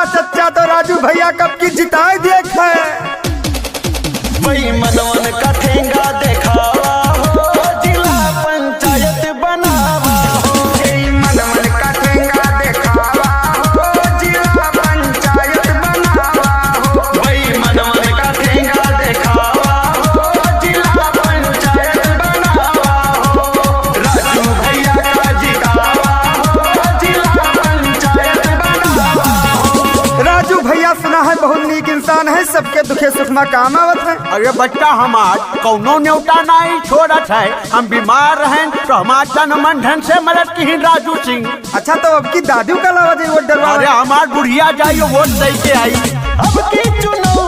सच्चा तो राजू भैया कब की जिताए देख है। वही मनवन का ठेंगा देखावा हो, जिला पंचायत बनावा हो। यही मनवन का ठेंगा देखावा हो, जिला पंचायत बनावा हो। वही मनवन का ठेंगा देखावा हो, जिला पंचायत बनावा हो। राजू भैया का जितावा हो, जिला पंचायत बनावा हो। राजू भैया सुना है बहुत नीक इंसान है, सबके दुखे सुख में काम आवत है। अरे बच्चा हमार कौनो न्योता नहीं छोड़त है। हम बीमार रहें तो हमार तन मन धन से मदद की राजू सिंह। अच्छा तो अब की दादी का लावा जी वोट डलवा। अरे हमार बुढ़िया जाइए वोट दे के आई। अब की चुनाव